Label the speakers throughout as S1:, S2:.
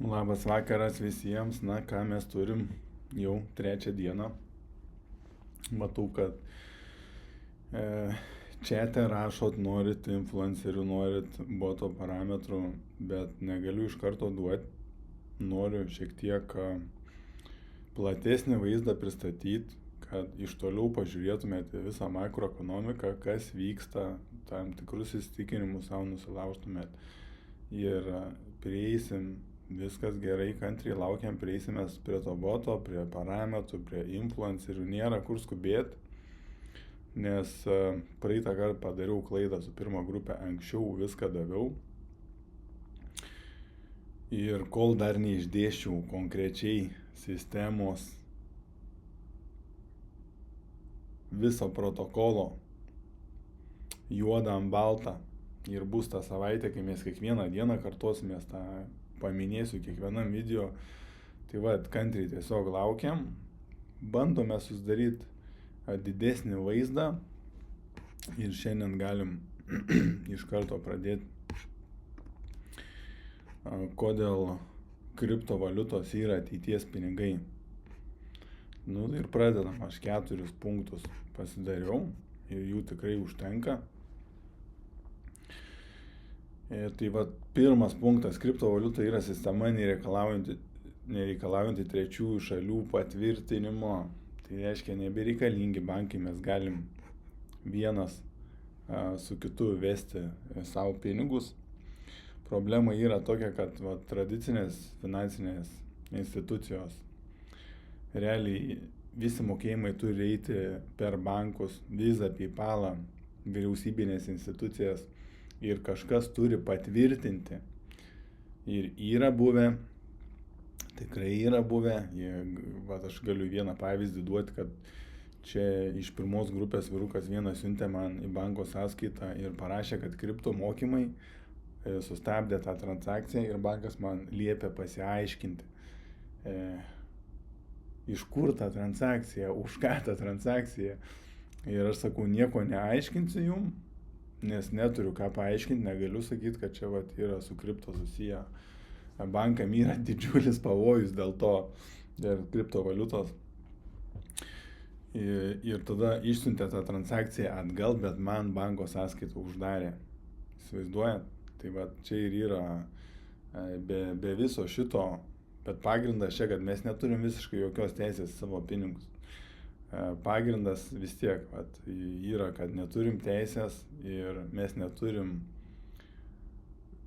S1: Labas vakaras visiems. Na, ką mes turim jau trečią dieną. Matau, kad čiate rašot, norit influencerių, norit boto parametrų, bet negaliu iš karto duoti. Noriu šiek tiek platesnį vaizdą pristatyti, kad iš toliau pažiūrėtumėte visą makroekonomiką, kas vyksta, tam tikrus įsitikinimus savo nusilaužtumėt. Ir prieisim, viskas gerai, kantriai laukiam, prieisime prie to boto, prie parametrų, prie influencerių, nėra kur skubėti, nes praeitą kartą padariau klaidą su pirma grupė, anksčiau viską daviau. Ir kol dar neišdėsčiau konkrečiai sistemos viso protokolo juodą ant baltą ir bus tą savaitę, kai mes kiekvieną dieną kartosimės, tą paminėsiu kiekvienam video. Tai va, kantriai tiesiog laukiam, bandome susidaryti didesnį vaizdą ir šiandien galim iš karto pradėti, kodėl kriptovaliutos yra ateities pinigai. Nu ir pradedam, aš 4 punktus pasidariau ir jų tikrai užtenka. Tai va, pirmas punktas, kriptovaliuta yra sistema nereikalaujanti trečiųjų šalių patvirtinimo. Tai reiškia, nebereikalingi bankai, mes galim vienas su kitu vesti savo pinigus. Problema yra tokia, kad va, tradicinės finansinės institucijos realiai visi mokėjimai turi eiti per bankus, Visa, PayPal, vyriausybinės institucijas ir kažkas turi patvirtinti. Ir yra buvę, tikrai yra buvę, va, aš galiu vieną pavyzdį duoti, kad čia iš pirmos grupės vyrukas vienas siuntė man į banko sąskaitą ir parašė, kad kripto mokymai sustabdė tą transakciją ir bankas man liepė pasiaiškinti, iš kur ta transakcija, už ką ta transakcija. Ir aš sakau, nieko neaiškinsiu jum, nes neturiu ką paaiškinti, negaliu sakyti, kad čia vat, yra su kripto susiję. Bankam yra didžiulis pavojus dėl to, dėl kriptovaliutos. Ir tada išsiuntė tą transakciją atgal, bet man banko sąskaitą uždarė. Įsivaizduojat? Tai va, čia ir yra be viso šito, bet pagrindas čia, kad mes neturim visiškai jokios teisės savo pinigus. Pagrindas vis tiek vat, yra, kad neturim teisės ir mes neturim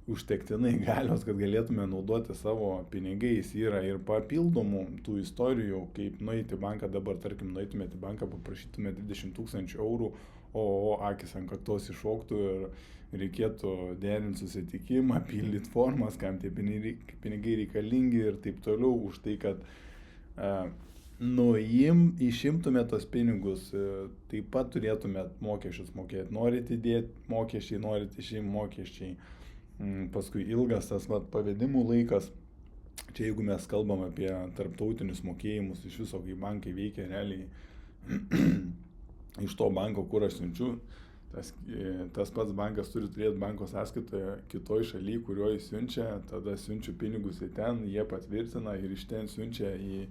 S1: užtektinai galios, kad galėtume naudoti savo pinigais. Yra ir papildomų tų istorijų, kaip nueiti į banką, dabar tarkim nueitumėte į banką, paprašytumėte 20 000 eurų, o akis ant kaktos iššoktų ir reikėtų derinti susitikimą, pildyti formas, kam tie pinigai reikalingi ir taip toliau, už tai, kad išimtumėt tos pinigus, taip pat turėtumėt mokesčius mokėti. Norit įdėti mokesčiai, norit išimti mokesčiai. Paskui ilgas tas pavedimų laikas. Čia jeigu mes kalbam apie tarptautinius mokėjimus, iš viso, kai bankai veikia realiai iš to banko, kur aš siunčiu, tas pats bankas turi turėti banko sąskaitoje kitoj šaly, kurioje siunčia, tada siunčiu pinigus į ten, jie patvirtina ir iš ten siunčia į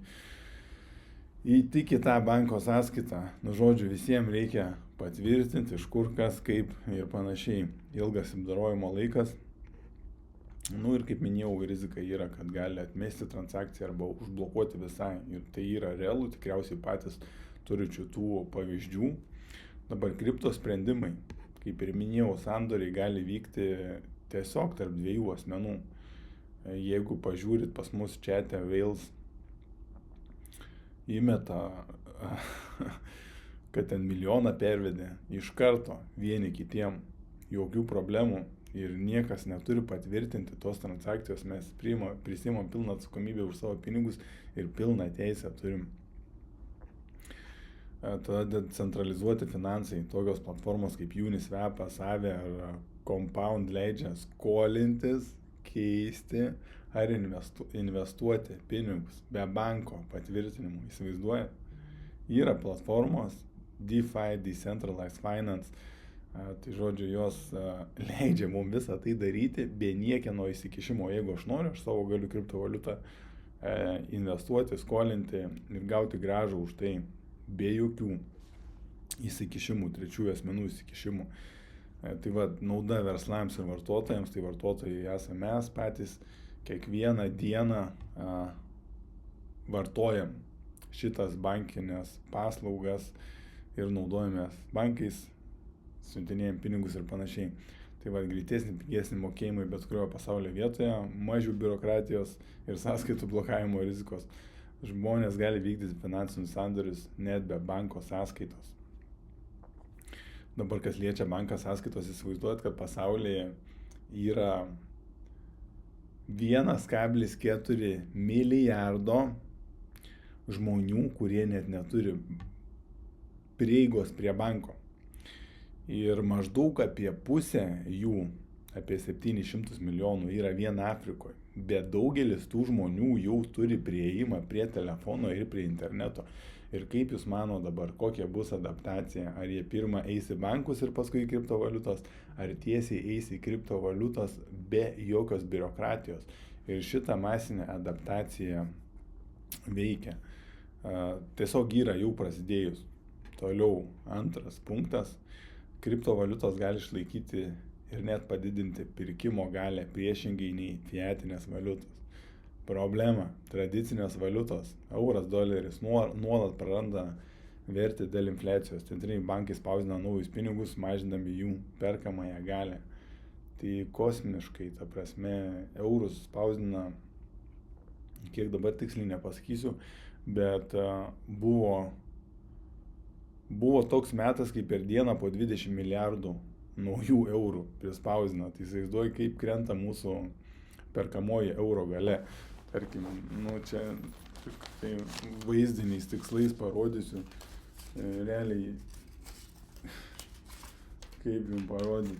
S1: tik į tą banko sąskaitą. Nu, žodžiu, visiems reikia patvirtinti, iš kur, kas, kaip ir panašiai. Ilgas apdorojimo laikas. Nu ir kaip minėjau, rizika yra, kad gali atmesti transakciją arba užblokuoti visai. Ir tai yra realu, tikriausiai patys turi šitų pavyzdžių. Dabar kripto sprendimai, kaip ir minėjau, sandoriai gali vykti tiesiog tarp dviejų asmenų. Jeigu pažiūrit pas mus čiate, Vales įmeta, kad ten 1 milijoną pervedė iš karto vieni kitiem, jokių problemų ir niekas neturi patvirtinti tos transakcijos, mes prisimam pilną atsakomybę už savo pinigus ir pilną teisę turim. Tada decentralizuoti finansai, tokios platformos kaip Uniswap, Aave ar Compound leidžia skolintis, keisti ar investuoti pinigus be banko patvirtinimų. Įsivaizduojat? Yra platformos DeFi, Decentralized Finance, Tai žodžiu, jos leidžia mums visą tai daryti be niekieno įsikišimo. Jeigu aš noriu, aš savo galiu kriptovaliutą investuoti, skolinti ir gauti gražą už tai be jokių įsikišimų, trečiųjų asmenų įsikišimų. Tai va, nauda verslams ir vartotojams, tai vartotojai esame mes patys, kiekvieną dieną vartojam šitas bankinės paslaugas ir naudojamės bankais, siuntinėjom pinigus ir panašiai. Tai va, greitesni, pigesni mokėjimai bet kurioje pasaulio vietoje, mažiau biurokratijos ir sąskaitų blokavimo rizikos. Žmonės gali vykdyti finansinius sandorius net be banko sąskaitos. Dabar, kas liečia banko sąskaitos, įsivaizduojat, kad pasaulyje yra 1,4 milijardo žmonių, kurie net neturi prieigos prie banko. Ir maždaug apie pusę jų, apie 700 milijonų, yra vien Afrikoje. Bet daugelis tų žmonių jau turi prieimą prie telefono ir prie interneto. Ir kaip jūs mano dabar, kokia bus adaptacija? Ar jie pirmą eis į bankus ir paskui į kriptovaliutos, ar tiesiai eis į kriptovaliutos be jokios biurokratijos? Ir šitą masinę adaptaciją veikia. Tiesiog yra jau prasidėjus. Toliau antras punktas. Kriptovaliutos gali išlaikyti ir net padidinti pirkimo galę priešingai nei fiatinės valiutos. Problema. Tradicinės valiutos, euras, doleris nuolat praranda vertę dėl infliacijos. Centriniai bankai spausdina naujus pinigus, mažindami jų perkamąją galę. Tai kosmiškai, ta prasme, eurus spausdina, kiek dabar tiksliai nepasakysiu, bet buvo toks metas, kai per dieną po 20 milijardų naujų eurų prispausdina. Tai įsivaizduoju, kaip krenta mūsų perkamoji euro galia. Tarkim, čia tai vaizdiniais tikslais parodysiu. Realiai, kaip jums parodyti.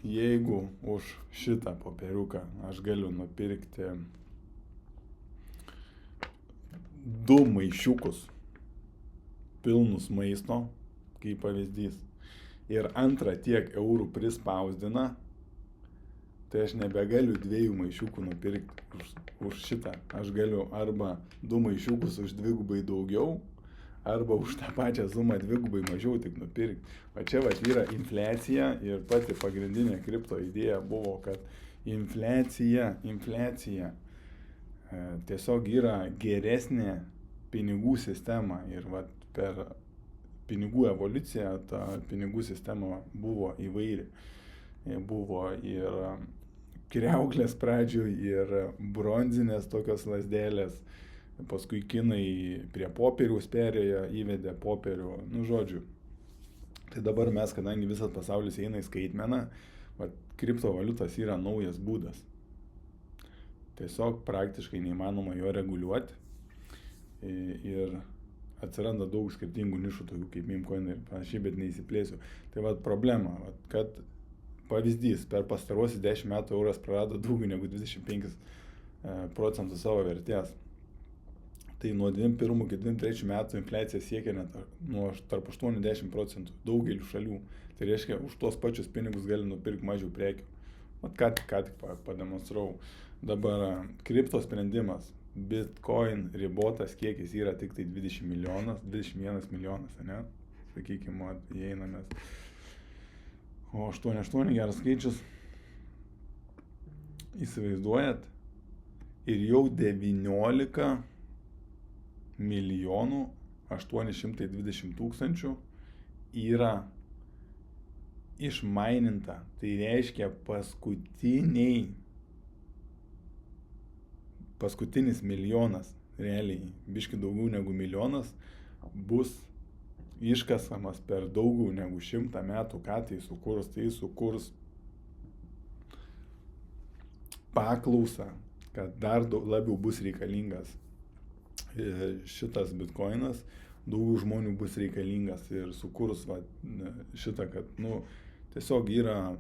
S1: Jeigu už šitą popieriuką aš galiu nupirkti 2 maišiukus pilnus maisto, kaip pavyzdys, ir antrą tiek eurų prispausdina, tai aš nebegaliu 2 maišiukų nupirkti už šitą. Aš galiu arba 2 maišiukus už 2 daugiau, arba už tą pačią sumą 2 mažiau tik nupirkti. O čia yra infliacija ir pati pagrindinė kripto idėja buvo, kad infliacija tiesiog yra geresnė pinigų sistema ir per pinigų evoliuciją ta pinigų sistema buvo įvairi. Buvo ir kriauklės pradžioj, ir bronzinės tokios lasdelės, paskui kinai prie popieriaus perėjo, įvedė popierių, žodžiu. Tai dabar mes, kadangi visas pasaulis eina į skaitmeną, kriptovaliutas yra naujas būdas. Tiesiog praktiškai neįmanoma jo reguliuoti ir atsiranda daug skirtingų nišų, tokių kaip meme-coinai ir panašiai, bet neįsiplėsiu. Tai problema, kad pavyzdys, per pastaruosius 10 metų euras prarado daugiau negu 25% savo vertės. Tai nuo 21 iki 23 metų infliacija siekia net tarp 80% daugelių šalių. Tai reiškia, už tuos pačius pinigus gali nupirkti mažiau prekių. Ką tik pademonstravau. Dabar kripto sprendimas. Bitcoin ribotas kiekis yra tik tai 21 milijonas, ne? Sakykime, įeina mes. O 88 geras skaičius. Įsivaizduojat? Ir jau 19 milijonų 820 tūkstančių yra išmaininta. Tai reiškia paskutinis milijonas, realiai, biški daugiau negu milijonas, bus iškasamas per daugiau negu 100 metų. Ką tai sukurs? Tai sukurs paklausą, kad dar labiau bus reikalingas šitas bitcoinas, daugiau žmonių bus reikalingas ir sukurs šitą, kad tiesiog yra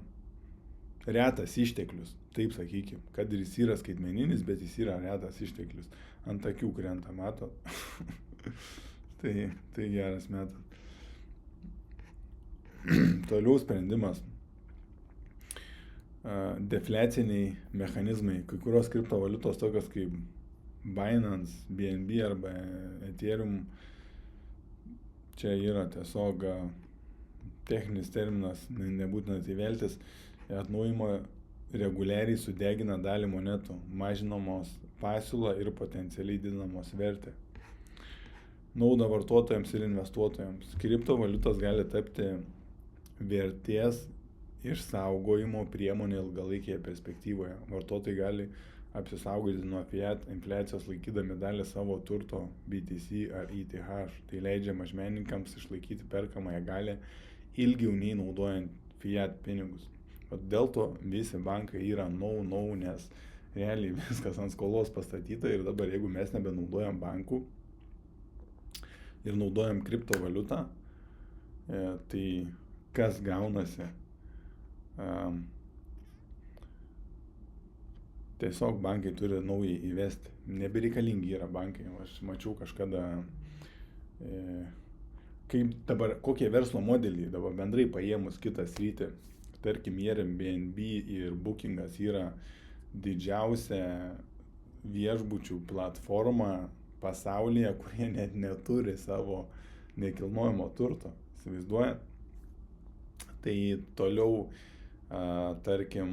S1: retas išteklius, taip sakykime, kad ir jis yra skaitmeninis, bet jis yra retas išteklius. Ant akių krenta, matot? tai geras metas. Toliau sprendimas. Defliaciniai mechanizmai, kai kurios kriptovaliutos tokios kaip Binance, BNB arba Ethereum, čia yra tiesiog techninis terminas, nebūtina įveltis, atnaujimo reguliariai sudegina dalį monetų, mažinamos pasiūlą ir potencialiai didinamos vertę. Nauda vartotojams ir investuotojams. Kriptovaliutos gali tapti vertės išsaugojimo priemonė ilgalaikėje perspektyvoje. Vartotojai gali apsisaugoti nuo fiat infliacijos laikydami dalį savo turto BTC ar ETH. Tai leidžia mažmenininkams išlaikyti perkamąją galę ilgiau nei naudojant fiat pinigus. Dėl to visi bankai yra no, nes realiai viskas ant skolos pastatyta ir dabar jeigu mes nebenaudojam bankų ir naudojam kriptovaliutą, tai kas gaunasi? Tiesiog bankai turi naujai įvesti. Nebereikalingi yra bankai. Aš mačiau kažkada, kaip dabar, kokie verslo modeliai dabar bendrai paėmus kitą sritį. Tarkim, Airbnb ir Bookingas yra didžiausia viešbučių platforma pasaulyje, kurie net neturi savo nekilnojamo turto. Įsivaizduojat? Tai toliau, tarkim,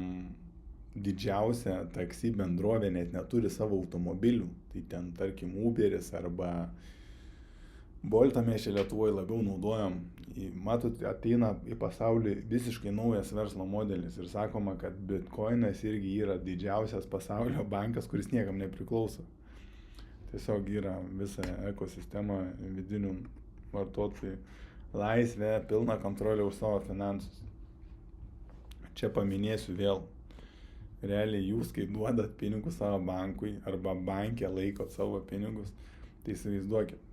S1: didžiausia taksi bendrovė net neturi savo automobilių. Tai ten, tarkim, Uberis arba Boltą mes čia Lietuvoje labiau naudojam. Matot, ateina į pasaulį visiškai naujas verslo modelis ir sakoma, kad Bitcoinas irgi yra didžiausias pasaulio bankas, kuris niekam nepriklauso. Tiesiog yra visa ekosistema vidinių vartotojų, laisvė, pilna kontrolė už savo finansus. Čia paminėsiu vėl. Realiai jūs, kai duodat pinigus savo bankui arba bankė laikot savo pinigus, tai įsivaizduokit.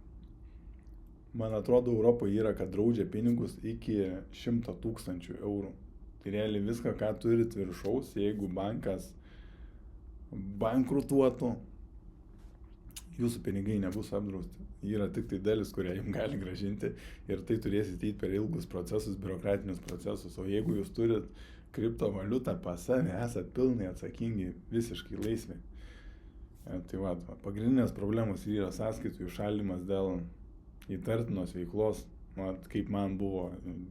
S1: Man atrodo, Europoje yra, kad draudžia pinigus iki 100 000 eurų. Tai realiai viską, ką turit viršaus, jeigu bankas bankrutuotų, jūsų pinigai nebus apdrausti. Yra tik tai dalis, kurią jums gali gražinti ir tai turėsit įti per ilgus procesus, biurokratinius procesus. O jeigu jūs turit kriptovaliutą pas save, esat pilnai atsakingi, visiškai laisvi. Tai va, pagrindinės problemos yra sąskaitų įšaldymas dėl įtartinos veiklos, kaip man buvo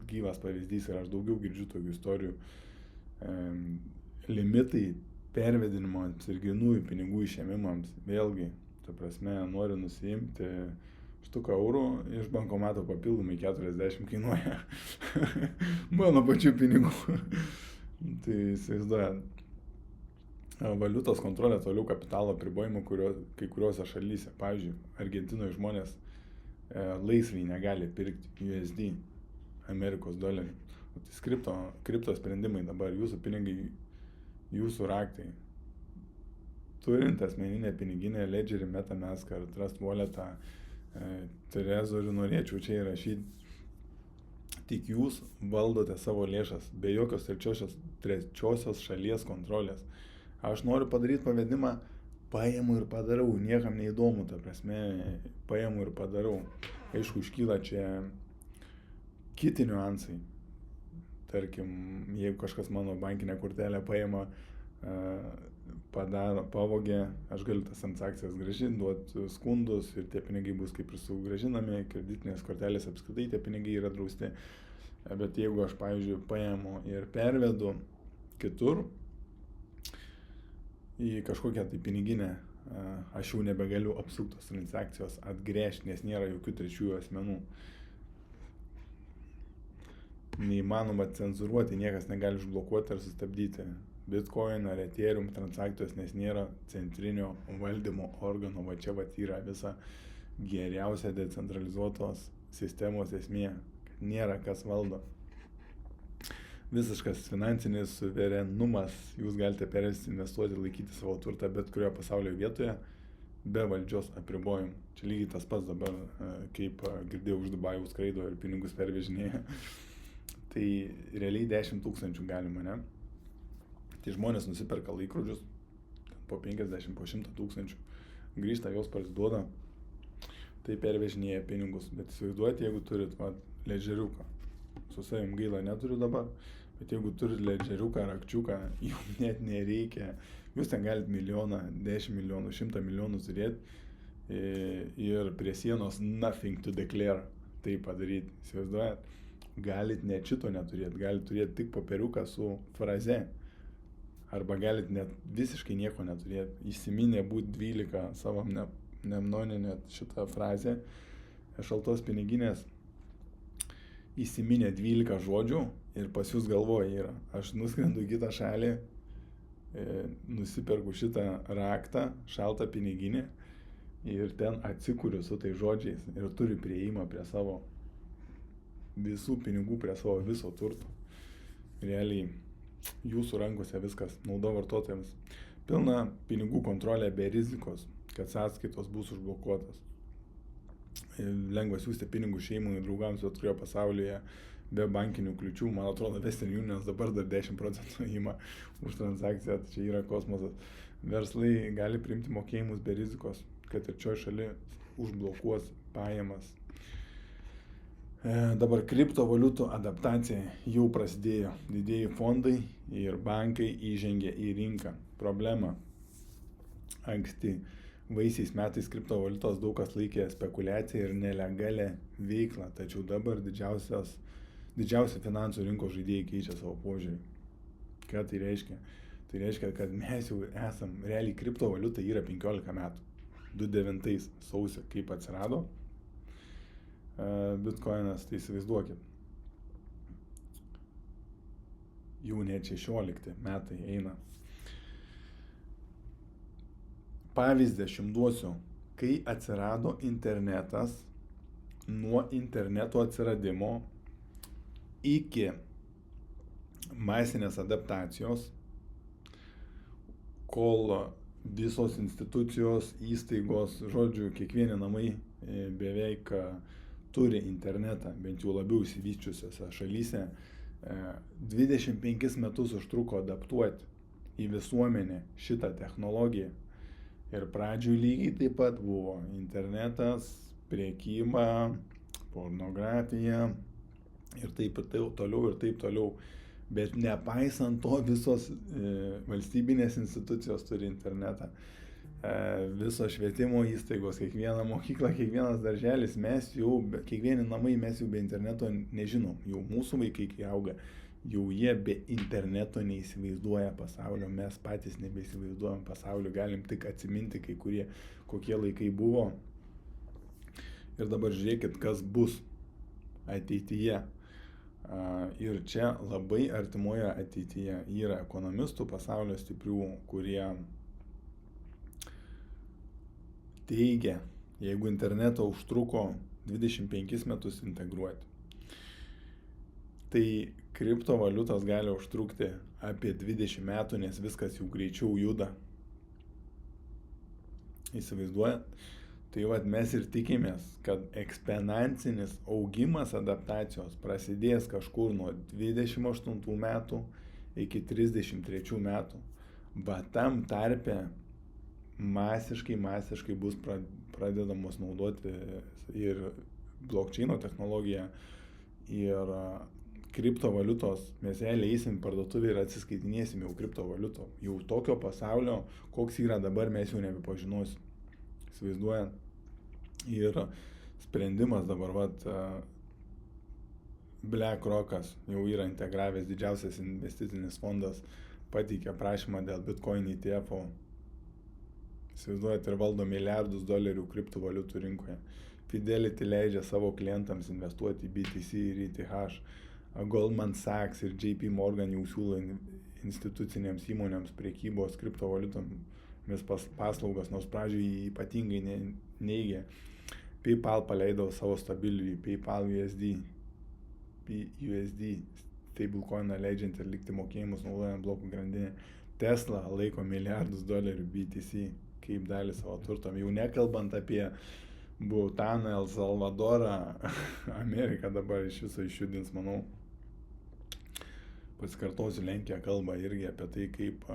S1: gyvas pavyzdys ir aš daugiau girdžiu tokių istorijų. Limitai pervedinimams ir grynųjų pinigų išėmimams, vėlgi, ta prasme, noriu nusiimti štuką eurų, iš bankomato papildomai 40 kainuoja mano pačių pinigų. Tai įsivaizduojat, valiutos kontrolė toliau kapitalo apribojimų kai kuriuose šalyse. Pavyzdžiui, Argentinoje žmonės laisvai negali pirkti USD, Amerikos dolerių. Tai kripto sprendimai dabar, jūsų pinigai, jūsų raktai. Turint asmeninę piniginę, Ledgerį, MetaMask ar Trust Walletą, Trezorį norėčiau čia įrašyti. Tik jūs valdote savo lėšas, be jokios trečiosios šalies kontrolės. Aš noriu padaryti pavedimą, paimu ir padarau, niekam neįdomu, ta prasme, paimu ir padarau. Aišku, iškyla čia kiti niuansai. Tarkim, jeigu kažkas mano bankinę kortelę paima, pavogė, aš galiu tas transakcijas grąžinti, duoti skundus ir tie pinigai bus kaip ir sugrąžinami, kreditinės kortelės apskritai tie pinigai yra drausti. Bet jeigu aš, pavyzdžiui, paimu ir pervedu kitur, į kažkokią tai piniginę, aš jau nebegaliu apsuktos transakcijos atgręžti, nes nėra jokių trečiųjų asmenų. Neįmanoma cenzuruoti, niekas negali užblokuoti ar sustabdyti Bitcoin ar Ethereum transakcijos, nes nėra centrinio valdymo organo. Va čia yra visa geriausia decentralizuotos sistemos esmė, kad nėra kas valdo. Visiškas finansinis suverenumas, jūs galite pervesti, investuoti, laikyti savo turtą bet kurioje pasaulio vietoje be valdžios apribojimų. Čia lygiai tas pats dabar, kaip girdėjau, už Dubajų skraido ir pinigus pervežinėja. Tai realiai 10 000 galima, ne? Tai žmonės nusiperka laikrodžius po 50, po 100 000, grįžta, jos parsiduoda, tai pervežinėja pinigus. Bet įsivaizduojate, jeigu turit ledžeriuką, su savim gaila neturiu dabar, bet jeigu turit ledžeriuką, rakčiuką, jums net nereikia, jūs ten galite milijoną, 10 milijonų, 100 milijonų turėti ir prie sienos nothing to declare tai padaryti, įsivaizduojat, galit net šito neturėti, galit turėti tik popieriuką su fraze, arba galit net visiškai nieko neturėti, įsiminę būti 12 savam nemnoninėt šitą frazę, šaltos piniginės, įsiminę 12 žodžių ir pas jūs galvoje yra, aš nuskrendu į kitą šalį, nusiperku šitą raktą, šaltą piniginę ir ten atsikuriu su tai žodžiais ir turiu prieimą prie savo visų pinigų, prie savo viso turto. Realiai jūsų rankose viskas, nauda vartotojams. Pilna pinigų kontrolė be rizikos, kad sąskaitos bus užblokuotas. Lengva siūsti pinigų šeimai, draugams bet kurioje pasaulyje be bankinių kliučių. Man atrodo, Western Union dabar dar 10% ima už transakciją, tai čia yra kosmosas. Verslai gali priimti mokėjimus be rizikos, kad ir čioje šalia užblokuos pajamas. Dabar kriptovaliutų adaptacija jau prasidėjo. Didieji fondai ir bankai įžengė į rinką. Problema. Anksti vaisiais metais kriptovaliutos daug kas laikė spekulaciją ir nelegalę veiklą, tačiau dabar didžiausi finansų rinkos žaidėjai keičia savo požiūrį. Ką tai reiškia? Tai reiškia, kad mes jau esam, realiai kriptovaliuta yra 15 metų. 2009 sausio, kaip atsirado Bitcoinas, tai įsivaizduokit. Jau net 16 metai eina. Pavyzdį aš jums duosiu, kai atsirado internetas, nuo interneto atsiradimo iki masinės adaptacijos, kol visos institucijos, įstaigos, žodžiu, kiekvieni namai beveik turi internetą, bent jau labiau išsivysčiusiose šalyse, 25 metus užtruko adaptuoti į visuomenę šitą technologiją. Ir pradžioj lygiai taip pat buvo internetas, prekyba, pornografija ir taip toliau. Bet nepaisant to visos valstybinės institucijos turi internetą. Visos švietimo įstaigos, kiekviena mokykla, kiekvienas darželis, kiekvieni namai mes jau be interneto nežinom. Jau mūsų vaikai, kai auga, jau jie be interneto neįsivaizduoja pasaulio, mes patys nebeįsivaizduojam pasaulio, galim tik atsiminti kokie laikai buvo. Ir dabar žiūrėkit, kas bus ateityje. Ir čia labai artimoje ateityje yra ekonomistų pasaulio stiprių, kurie teigia, jeigu internetą užtruko 25 metus integruoti, tai kriptovaliutos gali užtrukti apie 20 metų, nes viskas jau greičiau juda. Įsivaizduojat? Tai mes ir tikimės, kad eksponencinis augimas adaptacijos prasidės kažkur nuo 28 metų iki 33 metų. Tam tarpe masiškai bus pradedamos naudoti ir blockchaino technologija, ir kriptovaliutos. Mes realiai eisim parduotuvę ir atsiskaitinėsim jau kriptovaliuto. Jau tokio pasaulio, koks yra dabar, mes jau nebepažinosim. Įsivaizduojant. Ir sprendimas dabar, BlackRockas jau yra integravęs, didžiausias investicinis fondas pateikė prašymą dėl Bitcoin ETF-o. Įsivaizduojat, ir valdo milijardus dolerių kriptovaliutų rinkoje. Fidelity leidžia savo klientams investuoti į BTC ir ETH. Goldman Sachs ir JP Morgan jau siūlo institucinėms įmonėms prekybos kriptovaliutomis paslaugas, nors pradžioje ypatingai neigė. PayPal paleido savo stabilių PayPal USD stablecoiną leidžiant atlikti mokėjimus naudojant blokų grandinę. Tesla laiko milijardus dolerių BTC kaip dalį savo turto. Jau nekalbant apie Butaną, El Salvadorą, Ameriką dabar iš viso išjudins, manau. Pasikartosiu, Lenkija kalba irgi apie tai, kaip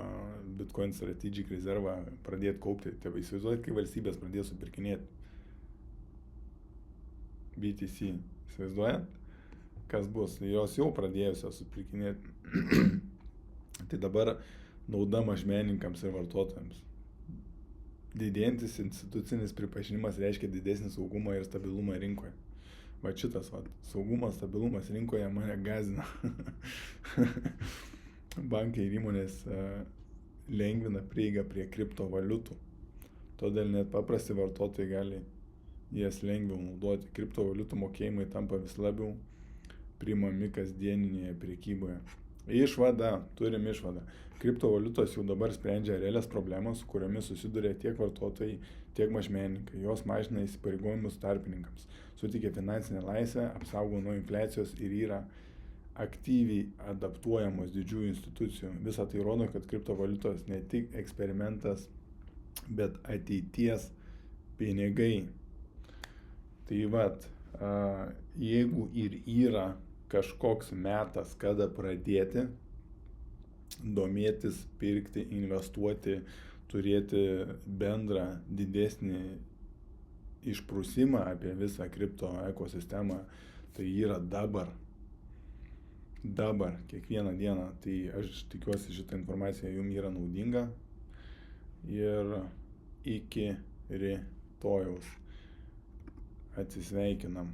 S1: Bitcoin Strategic Reserve pradėti kaupti. Tai įsivaizduojat, kai valstybės pradės supirkinėti BTC. Įsivaizduojat, kas bus. Jos jau pradėjusios supirkinėti. Tai dabar nauda mažmenininkams ir vartotojams. Didėjantis institucinis pripažinimas reiškia didesnį saugumą ir stabilumą rinkoje. Va šitas, saugumas, stabilumas rinkoje mane gazina. Bankai ir įmonės lengvina prieigą prie kriptovaliutų. Todėl net paprasti vartotojai gali jas lengviau naudoti. Kriptovaliutų mokėjimai tampa vis labiau priimami kasdieninėje prekyboje. Turim išvadą. Kriptovaliutos jau dabar sprendžia realias problemas, su kuriomis susiduria tiek vartotojai, tiek mažmenininkai. Jos mažina įsipareigojimus tarpininkams, suteikia finansinę laisvę, apsaugo nuo infliacijos ir yra aktyviai adaptuojamos didžiųjų institucijų. Visą tai rodo, kad kriptovaliutos ne tik eksperimentas, bet ateities pinigai. Tai jeigu ir yra kažkoks metas, kada pradėti domėtis, pirkti, investuoti, turėti bendrą didesnį išprusimą apie visą kripto ekosistemą, tai yra dabar. Dabar, kiekvieną dieną. Tai aš tikiuosi šitą informaciją jums yra naudinga ir iki rytojaus atsisveikinam.